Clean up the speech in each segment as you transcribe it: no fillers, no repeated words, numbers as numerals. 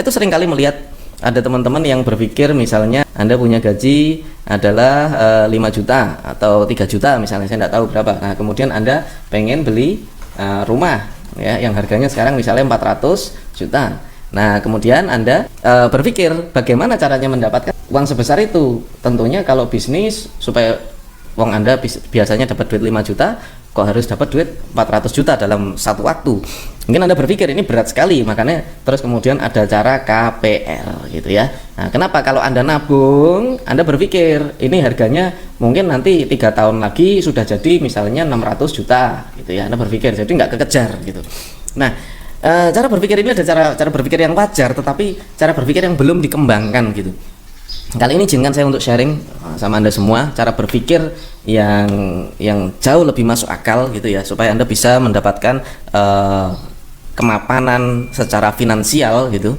itu sering kali melihat ada teman-teman yang berpikir misalnya Anda punya gaji adalah 5 juta atau 3 juta misalnya, saya tidak tahu berapa. Nah, kemudian Anda pengen beli rumah ya yang harganya sekarang misalnya 400 juta. Nah, kemudian Anda berpikir bagaimana caranya mendapatkan uang sebesar itu. Tentunya kalau bisnis supaya uang Anda biasanya dapat duit 5 juta, kok harus dapat duit 400 juta dalam satu waktu. Mungkin Anda berpikir ini berat sekali, makanya terus kemudian ada cara KPR gitu ya. Nah, kenapa kalau Anda nabung, Anda berpikir ini harganya mungkin nanti 3 tahun lagi sudah jadi misalnya 600 juta gitu ya. Anda berpikir, jadi nggak kekejar gitu. Nah, cara berpikir ini ada cara berpikir yang wajar, tetapi cara berpikir yang belum dikembangkan gitu. Kali ini izinkan saya untuk sharing sama Anda semua cara berpikir yang jauh lebih masuk akal gitu ya, supaya Anda bisa mendapatkan kemapanan secara finansial gitu.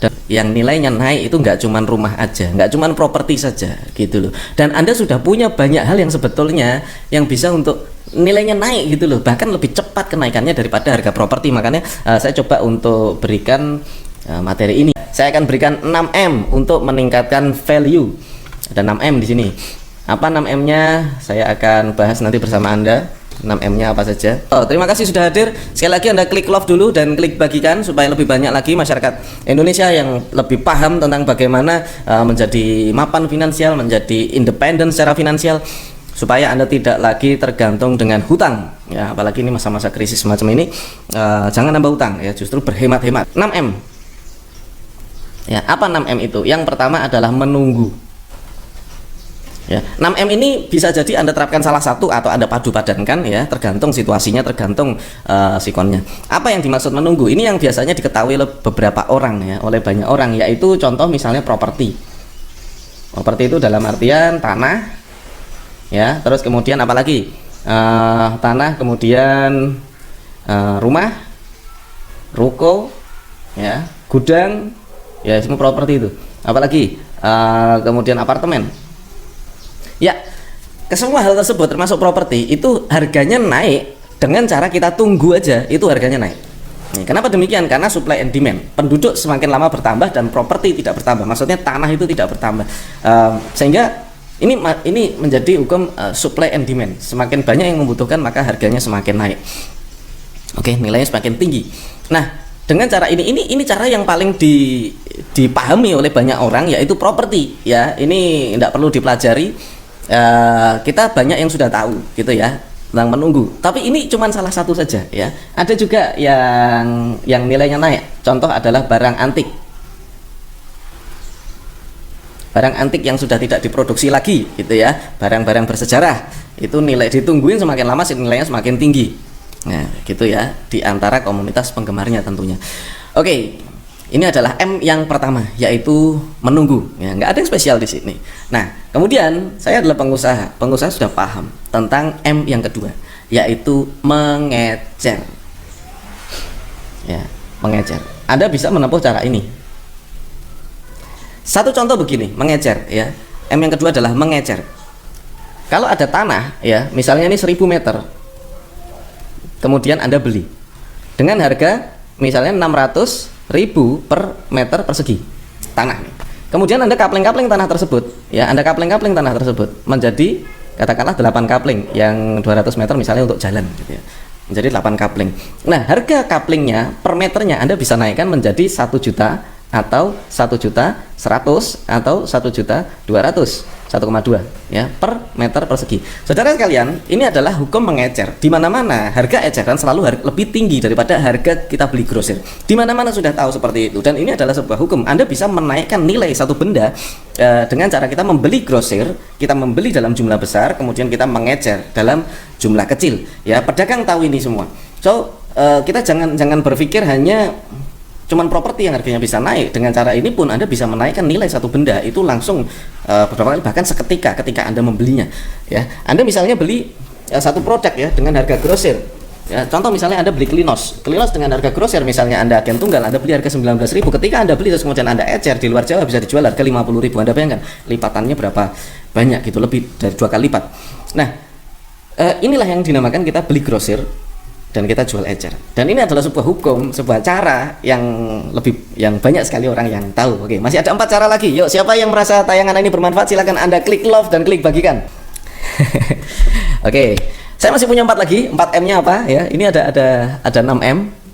Dan yang nilainya naik itu nggak cuman rumah aja, nggak cuman properti saja gitu loh. Dan Anda sudah punya banyak hal yang sebetulnya yang bisa untuk nilainya naik gitu loh, bahkan lebih cepat kenaikannya daripada harga properti. Makanya saya coba untuk berikan materi ini. Saya akan berikan 6M untuk meningkatkan value. Ada 6M di sini. Apa 6M-nya? Saya akan bahas nanti bersama Anda. 6M-nya apa saja? Terima kasih sudah hadir. Sekali lagi Anda klik love dulu dan klik bagikan supaya lebih banyak lagi masyarakat Indonesia yang lebih paham tentang bagaimana menjadi mapan finansial, menjadi independen secara finansial, supaya Anda tidak lagi tergantung dengan hutang ya, apalagi ini masa-masa krisis semacam ini. Jangan nambah hutang ya, justru berhemat-hemat. 6M ya, apa 6M itu? Yang pertama adalah menunggu ya. 6M ini bisa jadi Anda terapkan salah satu atau Anda padu padankan ya, tergantung situasinya, tergantung sikonnya. Apa yang dimaksud menunggu? Ini yang biasanya diketahui oleh beberapa orang ya, oleh banyak orang, yaitu contoh misalnya properti. Properti itu dalam artian tanah ya, terus kemudian apalagi tanah, kemudian rumah, ruko ya, gudang ya, semua properti itu. Apalagi kemudian apartemen ya, ke semua hal tersebut termasuk properti itu harganya naik dengan cara kita tunggu aja, itu harganya naik. Kenapa demikian? Karena supply and demand, penduduk semakin lama bertambah dan properti tidak bertambah, maksudnya tanah itu tidak bertambah, sehingga ini menjadi hukum supply and demand. Semakin banyak yang membutuhkan, maka harganya semakin naik. Oke, nilainya semakin tinggi. Nah, dengan cara ini cara yang paling dipahami oleh banyak orang, yaitu properti ya. Ini tidak perlu dipelajari, kita banyak yang sudah tahu gitu ya tentang menunggu. Tapi ini cuma salah satu saja ya. Ada juga yang nilainya naik. Contoh adalah barang antik. Barang antik yang sudah tidak diproduksi lagi gitu ya. Barang-barang bersejarah itu nilai ditungguin semakin lama nilainya semakin tinggi. Nah, gitu ya, di antara komunitas penggemarnya tentunya. Oke, ini adalah M yang pertama, yaitu menunggu. Ya, nggak ada yang spesial di sini. Nah, kemudian saya adalah pengusaha. Pengusaha sudah paham tentang M yang kedua, yaitu mengecer. Ya, mengecer. Anda bisa menempuh cara ini. Satu contoh begini, mengecer ya. M yang kedua adalah mengecer. Kalau ada tanah ya, misalnya ini 1000 meter. Kemudian Anda beli dengan harga misalnya 600.000 per meter persegi tanah nih. Kemudian Anda kapling-kapling tanah tersebut ya, Anda kapling-kapling tanah tersebut menjadi katakanlah 8 kapling yang 200 meter misalnya untuk jalan gitu ya. Menjadi 8 kapling. Nah, harga kaplingnya per meternya Anda bisa naikkan menjadi 1 juta atau 1.100.000 atau 1.200.000, 1,2 ya per meter persegi. Saudara sekalian, ini adalah hukum mengecer. Di mana-mana harga eceran selalu lebih tinggi daripada harga kita beli grosir. Di mana-mana sudah tahu seperti itu, dan ini adalah sebuah hukum. Anda bisa menaikkan nilai satu benda dengan cara kita membeli grosir, kita membeli dalam jumlah besar, kemudian kita mengecer dalam jumlah kecil. Ya, pedagang tahu ini semua. So, kita jangan berpikir hanya cuman properti yang harganya bisa naik. Dengan cara ini pun Anda bisa menaikkan nilai satu benda itu langsung beberapa kali, bahkan seketika ketika Anda membelinya ya. Anda misalnya beli satu produk ya dengan harga grosir ya, contoh misalnya Anda beli Klinos dengan harga grosir, misalnya Anda agen tunggal, Anda beli harga 19.000. Ketika Anda beli terus kemudian Anda ecer di luar Jawa bisa dijual harga 50.000. Anda bayangkan lipatannya berapa banyak gitu, lebih dari 2 kali lipat. Nah, inilah yang dinamakan kita beli grosir dan kita jual ecer. Dan ini adalah sebuah hukum, sebuah cara yang banyak sekali orang yang tahu. Oke, masih ada 4 cara lagi. Yuk, siapa yang merasa tayangan ini bermanfaat silakan Anda klik love dan klik bagikan. Oke, saya masih punya 4 lagi. 4M-nya apa ya? Ini ada 6M.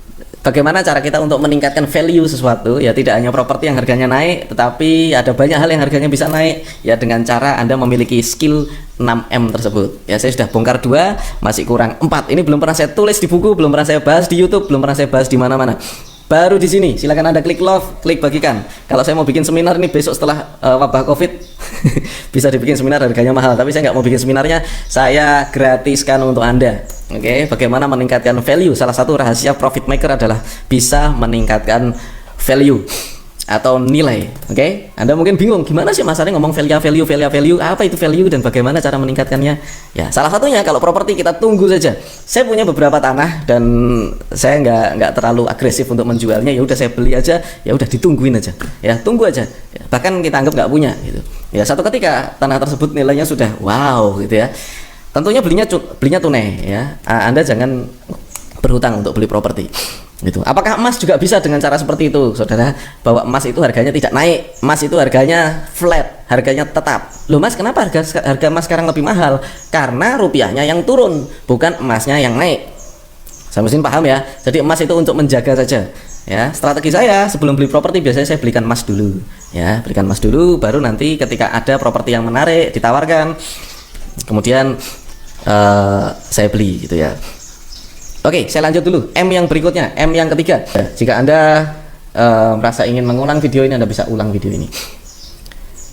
Bagaimana cara kita untuk meningkatkan value sesuatu, ya tidak hanya properti yang harganya naik, tetapi ada banyak hal yang harganya bisa naik ya dengan cara Anda memiliki skill 6M tersebut. Ya, saya sudah bongkar 2, masih kurang 4. Ini belum pernah saya tulis di buku, belum pernah saya bahas di YouTube, belum pernah saya bahas di mana-mana. Baru di sini. Silakan Anda klik love, klik bagikan. Kalau saya mau bikin seminar ini besok setelah wabah Covid bisa dibikin seminar, harganya mahal, tapi saya nggak mau bikin seminarnya, saya gratiskan untuk Anda. Oke, bagaimana meningkatkan value? Salah satu rahasia profit maker adalah bisa meningkatkan value atau nilai. Oke, Anda mungkin bingung gimana sih Mas Ari ngomong value, apa itu value dan bagaimana cara meningkatkannya? Ya, salah satunya kalau properti kita tunggu saja. Saya punya beberapa tanah dan saya nggak terlalu agresif untuk menjualnya. Ya udah saya beli aja, ya udah ditungguin aja. Ya, tunggu aja. Ya, bahkan kita anggap nggak punya gitu. Ya, satu ketika tanah tersebut nilainya sudah wow gitu ya. Tentunya belinya tunai ya. Anda jangan berhutang untuk beli properti. Gitu. Apakah emas juga bisa dengan cara seperti itu, saudara? Bahwa emas itu harganya tidak naik, emas itu harganya flat, harganya tetap. Loh Mas, kenapa harga emas sekarang lebih mahal? Karena rupiahnya yang turun, bukan emasnya yang naik. Saya mesti paham ya. Jadi emas itu untuk menjaga saja. Ya, strategi saya sebelum beli properti biasanya saya belikan emas dulu. Ya, belikan emas dulu, baru nanti ketika ada properti yang menarik ditawarkan, kemudian saya beli gitu ya. Oke, saya lanjut dulu. M yang berikutnya, M yang ketiga. Jika Anda merasa ingin mengulang video ini, Anda bisa ulang video ini.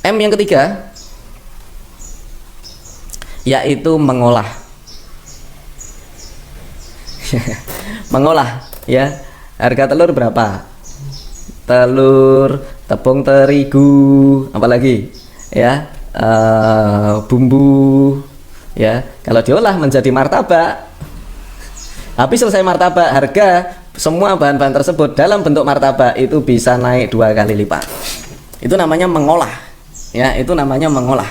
M yang ketiga yaitu mengolah. Mengolah ya. Harga telur berapa? Telur, tepung terigu, apalagi ya, bumbu ya. Kalau diolah menjadi martabak, habis selesai martabak, harga semua bahan-bahan tersebut dalam bentuk martabak itu bisa naik 2 kali lipat. Itu namanya mengolah ya, itu namanya mengolah.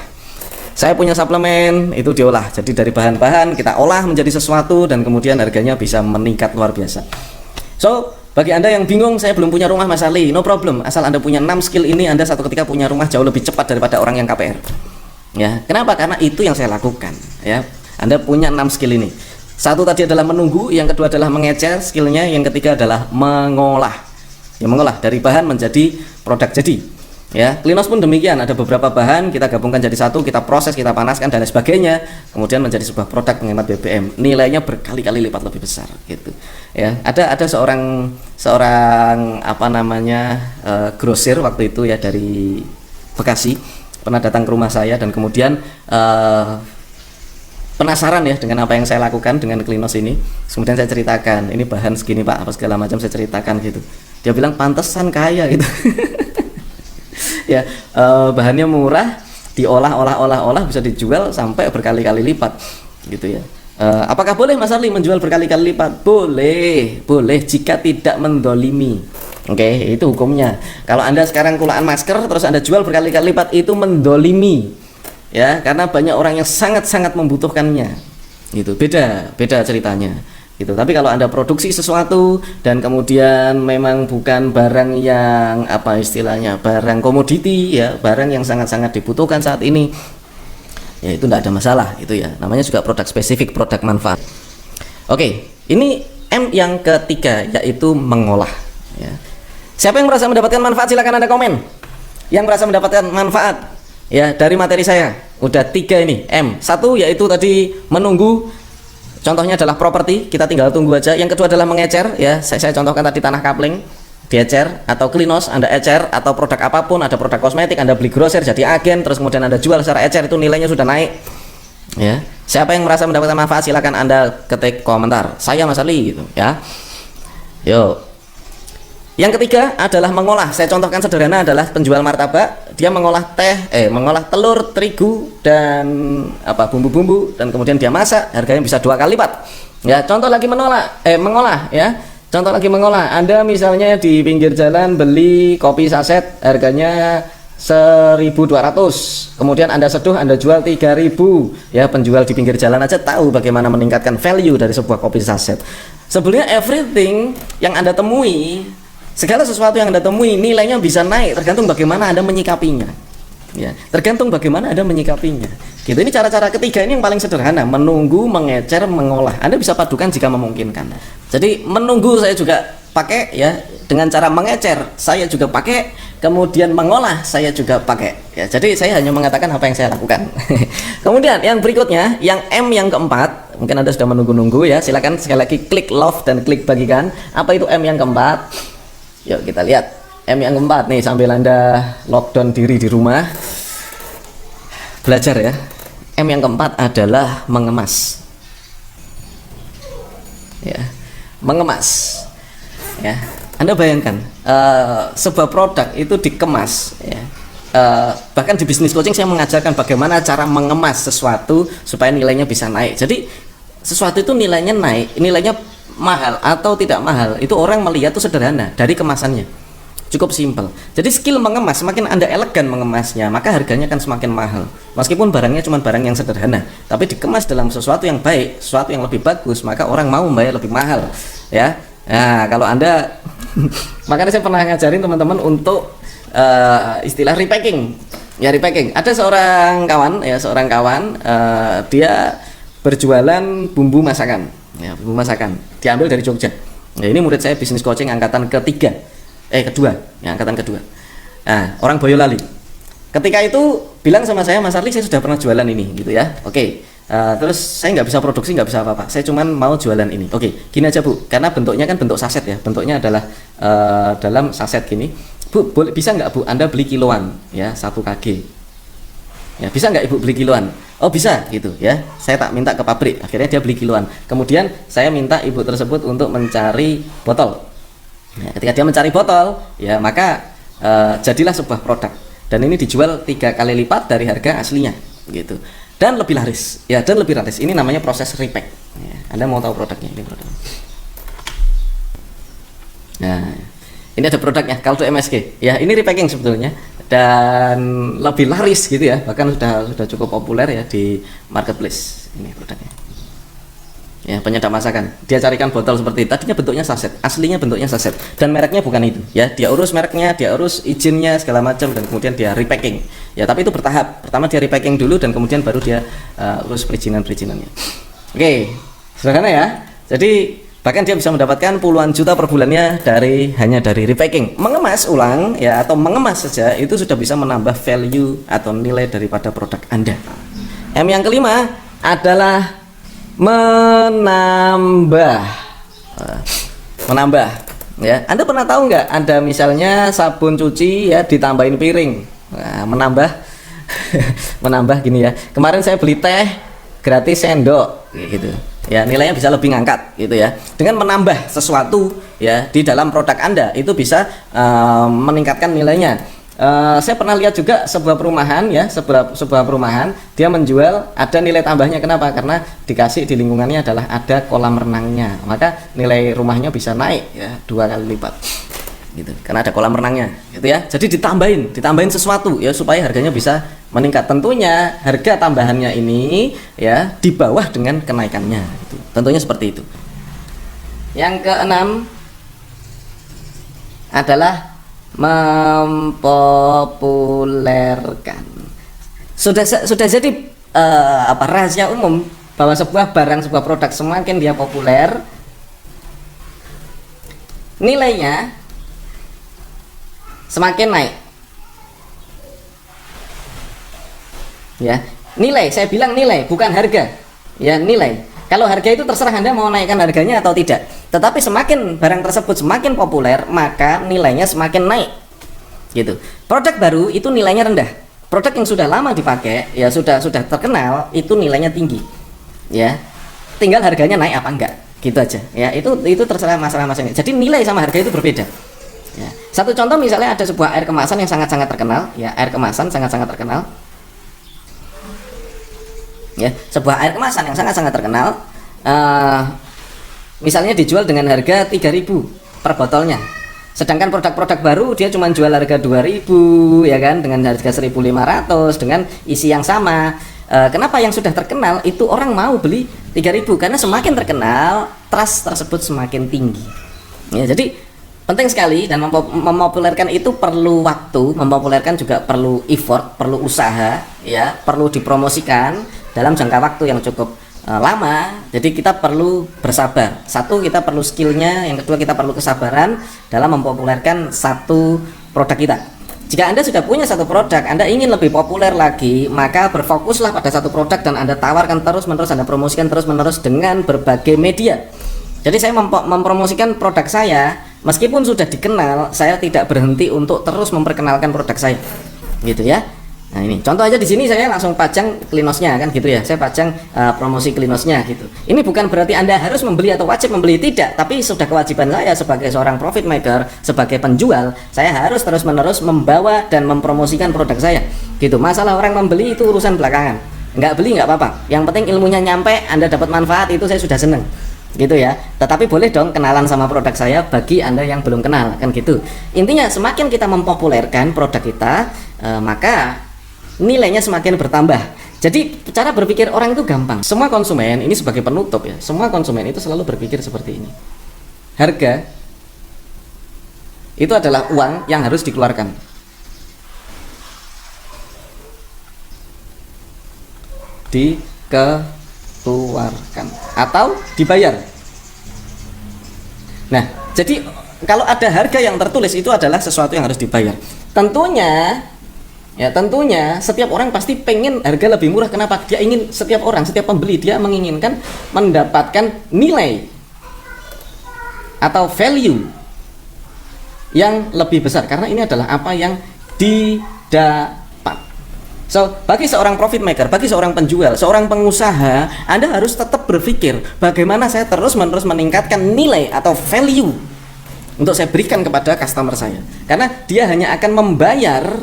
Saya punya suplemen, itu diolah, jadi dari bahan-bahan kita olah menjadi sesuatu dan kemudian harganya bisa meningkat luar biasa. So, bagi Anda yang bingung, saya belum punya rumah Mas Ali, no problem, asal Anda punya 6 skill ini, Anda satu ketika punya rumah jauh lebih cepat daripada orang yang KPR ya. Kenapa? Karena itu yang saya lakukan ya. Anda punya 6 skill ini. Satu tadi adalah menunggu, yang kedua adalah mengecer skillnya, yang ketiga adalah mengolah. Ya, mengolah dari bahan menjadi produk jadi. Ya, Klinos pun demikian, ada beberapa bahan kita gabungkan jadi satu, kita proses, kita panaskan dan lain sebagainya, kemudian menjadi sebuah produk penghemat BBM. Nilainya berkali-kali lipat lebih besar gitu. Ya, ada seorang apa namanya grosir waktu itu ya dari Bekasi pernah datang ke rumah saya dan kemudian penasaran ya dengan apa yang saya lakukan dengan Klinos ini. Kemudian saya ceritakan, ini bahan segini Pak, apa segala macam saya ceritakan gitu. Dia bilang pantesan kaya gitu. Ya, bahannya murah, diolah bisa dijual sampai berkali-kali lipat gitu ya. Apakah boleh Mas Arli menjual berkali-kali lipat? Boleh jika tidak mendolimi. Oke, itu hukumnya. Kalau Anda sekarang kulaan masker terus Anda jual berkali-kali lipat, itu mendolimi. Ya, karena banyak orang yang sangat-sangat membutuhkannya gitu, beda ceritanya gitu. Tapi kalau Anda produksi sesuatu dan kemudian memang bukan barang yang apa istilahnya, barang komoditi ya, barang yang sangat-sangat dibutuhkan saat ini, ya itu tidak ada masalah itu ya, namanya juga produk spesifik, produk manfaat. Oke, ini M yang ketiga yaitu mengolah ya. Siapa yang merasa mendapatkan manfaat silakan Anda komen. Yang merasa mendapatkan manfaat ya dari materi saya, udah 3 ini M. Satu yaitu tadi menunggu, contohnya adalah properti, kita tinggal tunggu aja. Yang kedua adalah mengecer ya, saya contohkan tadi tanah kapling, diecer atau Klinos, Anda ecer, atau produk apapun, ada produk kosmetik, Anda beli grosir jadi agen, terus kemudian Anda jual secara ecer, itu nilainya sudah naik ya. Siapa yang merasa mendapatkan manfaat silakan Anda ketik komentar, saya Mas Ali gitu ya. Yuk. Yang ketiga adalah mengolah. Saya contohkan sederhana adalah penjual martabak, dia mengolah mengolah telur, terigu dan apa bumbu-bumbu dan kemudian dia masak, harganya bisa 2 kali lipat. Ya, contoh lagi mengolah ya. Contoh lagi mengolah. Anda misalnya di pinggir jalan beli kopi saset harganya 1.200. Kemudian Anda seduh, Anda jual 3.000. Ya, penjual di pinggir jalan aja tahu bagaimana meningkatkan value dari sebuah kopi saset. Sebenarnya everything yang Anda temui, segala sesuatu yang Anda temui nilainya bisa naik tergantung bagaimana Anda menyikapinya. Ya, tergantung bagaimana Anda menyikapinya. Gitu. Ini cara-cara ketiga ini yang paling sederhana, menunggu, mengecer, mengolah. Anda bisa padukan jika memungkinkan. Jadi menunggu saya juga pakai ya, dengan cara mengecer saya juga pakai, kemudian mengolah saya juga pakai. Ya, jadi saya hanya mengatakan apa yang saya lakukan. Kemudian yang berikutnya, yang M yang keempat, mungkin Anda sudah menunggu-nunggu ya. Silakan sekali lagi klik love dan klik bagikan. Apa itu M yang keempat? Yuk kita lihat. M yang keempat nih, sambil Anda lockdown diri di rumah belajar ya. M yang keempat adalah mengemas. Ya, mengemas. Ya, Anda bayangkan sebuah produk itu dikemas. Ya. Bahkan di bisnis coaching saya mengajarkan bagaimana cara mengemas sesuatu supaya nilainya bisa naik. Jadi sesuatu itu nilainya naik, nilainya mahal atau tidak mahal, itu orang melihat itu sederhana dari kemasannya. Cukup simpel. Jadi skill mengemas, semakin Anda elegan mengemasnya, maka harganya akan semakin mahal. Meskipun barangnya cuma barang yang sederhana, tapi dikemas dalam sesuatu yang baik, sesuatu yang lebih bagus, maka orang mau membayar lebih mahal. Ya. Nah, kalau Anda makanya saya pernah ngajarin teman-teman untuk istilah repacking. Ya, repacking. Ada seorang kawan, dia berjualan bumbu masakan. Ya, bumbu masakan. Diambil dari Jogja. Ya, ini murid saya bisnis coaching angkatan kedua, angkatan kedua. Nah, orang Boyolali. Ketika itu bilang sama saya, Mas Arli, saya sudah pernah jualan ini, gitu ya. Oke. Terus saya nggak bisa produksi, nggak bisa apa-apa. Saya cuman mau jualan ini. Oke, gini aja Bu, karena bentuknya kan bentuk saset ya. Bentuknya adalah dalam saset gini. Bu, boleh bisa nggak Bu, Anda beli kiloan, ya 1 kg. Ya, bisa nggak Ibu beli kiloan? Oh bisa, gitu ya. Saya tak minta ke pabrik. Akhirnya dia beli kiloan. Kemudian saya minta Ibu tersebut untuk mencari botol. Ya, ketika dia mencari botol, ya maka jadilah sebuah produk. Dan ini dijual 3 kali lipat dari harga aslinya, gitu. Dan lebih laris, ya, dan lebih laris. Ini namanya proses repack. Ya, Anda mau tahu produknya? Ini produknya. Nah, ini ada produknya, Kaldu MSG. Ya, ini repacking sebetulnya dan lebih laris gitu ya. Bahkan sudah cukup populer ya di marketplace. Ini produknya. Ya, penyedap masakan. Dia carikan botol seperti itu. Tadinya bentuknya saset, aslinya bentuknya saset, dan mereknya bukan itu. Ya, dia urus mereknya, dia urus izinnya segala macam, dan kemudian dia repacking. Ya, tapi itu bertahap. Pertama dia repacking dulu, dan kemudian baru dia urus perizinan-perizinannya. Oke, sederhana ya. Jadi bahkan dia bisa mendapatkan puluhan juta per bulannya hanya dari repacking. Mengemas ulang ya, atau mengemas saja itu sudah bisa menambah value atau nilai daripada produk Anda. M yang kelima adalah menambah ya. Anda pernah tahu nggak, ada misalnya sabun cuci ya ditambahin piring. Nah, menambah gini ya, kemarin saya beli teh gratis sendok gitu ya, nilainya bisa lebih ngangkat gitu ya. Dengan menambah sesuatu ya di dalam produk Anda itu bisa meningkatkan nilainya. Saya pernah lihat juga sebuah perumahan ya, sebuah perumahan dia menjual, ada nilai tambahnya. Kenapa? Karena dikasih di lingkungannya adalah ada kolam renangnya, maka nilai rumahnya bisa naik ya 2 kali lipat gitu, karena ada kolam renangnya gitu ya. Jadi ditambahin sesuatu ya supaya harganya bisa meningkat. Tentunya harga tambahannya ini ya di bawah dengan kenaikannya gitu. Tentunya seperti itu. Yang keenam adalah mempopulerkan. Sudah jadi rahasia umum bahwa sebuah barang, sebuah produk semakin dia populer, nilainya semakin naik. Ya, nilai, saya bilang nilai, bukan harga. Ya, nilai. Kalau harga itu terserah Anda mau naikkan harganya atau tidak. Tetapi semakin barang tersebut semakin populer, maka nilainya semakin naik. Gitu. Produk baru itu nilainya rendah. Produk yang sudah lama dipakai, ya sudah terkenal, itu nilainya tinggi. Ya. Tinggal harganya naik apa enggak. Gitu aja. Ya, itu terserah masalah-masalahnya. Jadi nilai sama harga itu berbeda. Ya. Satu contoh misalnya ada sebuah air kemasan yang sangat-sangat terkenal, ya, air kemasan sangat-sangat terkenal. Ya, sebuah air kemasan yang sangat-sangat terkenal, misalnya dijual dengan harga 3.000 per botolnya. Sedangkan produk-produk baru dia cuma jual harga 2.000 ya kan, dengan harga 1.500 dengan isi yang sama. Kenapa yang sudah terkenal itu orang mau beli 3.000? Karena semakin terkenal trust tersebut semakin tinggi. Ya, jadi penting sekali, dan mempopulerkan itu perlu waktu, mempopulerkan juga perlu effort, perlu usaha, ya, perlu dipromosikan dalam jangka waktu yang cukup lama. Jadi kita perlu bersabar. Satu, kita perlu skillnya, yang kedua kita perlu kesabaran dalam mempopulerkan satu produk kita. Jika Anda sudah punya satu produk, Anda ingin lebih populer lagi, maka berfokuslah pada satu produk dan Anda tawarkan terus-menerus, Anda promosikan terus-menerus dengan berbagai media. Jadi saya mempromosikan produk saya, meskipun sudah dikenal, saya tidak berhenti untuk terus memperkenalkan produk saya, gitu ya. Nah ini contoh aja, di sini saya langsung pajang klinosnya kan gitu ya, saya pajang promosi klinosnya gitu. Ini bukan berarti Anda harus membeli atau wajib membeli, tidak, tapi sudah kewajiban saya sebagai seorang profit maker, sebagai penjual, saya harus terus-menerus membawa dan mempromosikan produk saya, gitu. Masalah orang membeli itu urusan belakangan, nggak beli nggak apa-apa, yang penting ilmunya nyampe, Anda dapat manfaat, itu saya sudah seneng, gitu ya. Tetapi boleh dong kenalan sama produk saya bagi Anda yang belum kenal, kan gitu. Intinya semakin kita mempopulerkan produk kita, maka nilainya semakin bertambah. Jadi cara berpikir orang itu gampang. Semua konsumen, ini sebagai penutup ya, semua konsumen itu selalu berpikir seperti ini. Harga itu adalah uang yang harus dikeluarkan. Dikeluarkan atau dibayar. Nah, jadi kalau ada harga yang tertulis, itu adalah sesuatu yang harus dibayar. Tentunya setiap orang pasti pengen harga lebih murah. Kenapa? Dia ingin, setiap pembeli, dia menginginkan mendapatkan nilai atau value yang lebih besar, karena ini adalah apa yang didapat. So, bagi seorang profit maker, bagi seorang penjual, seorang pengusaha, Anda harus tetap berpikir bagaimana saya terus-menerus meningkatkan nilai atau value untuk saya berikan kepada customer saya, karena dia hanya akan membayar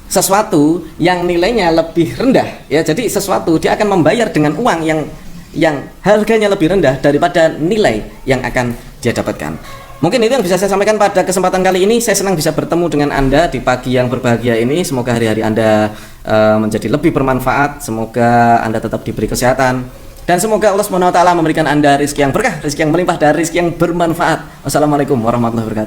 sesuatu yang nilainya lebih rendah, ya. Jadi sesuatu dia akan membayar dengan uang yang harganya lebih rendah daripada nilai yang akan dia dapatkan. Mungkin itu yang bisa saya sampaikan pada kesempatan kali ini. Saya senang bisa bertemu dengan Anda di pagi yang berbahagia ini. Semoga hari-hari Anda menjadi lebih bermanfaat. Semoga Anda tetap diberi kesehatan, dan semoga Allah SWT memberikan Anda rezeki yang berkah, rezeki yang melimpah, dan rezeki yang bermanfaat. Wassalamualaikum warahmatullahi wabarakatuh.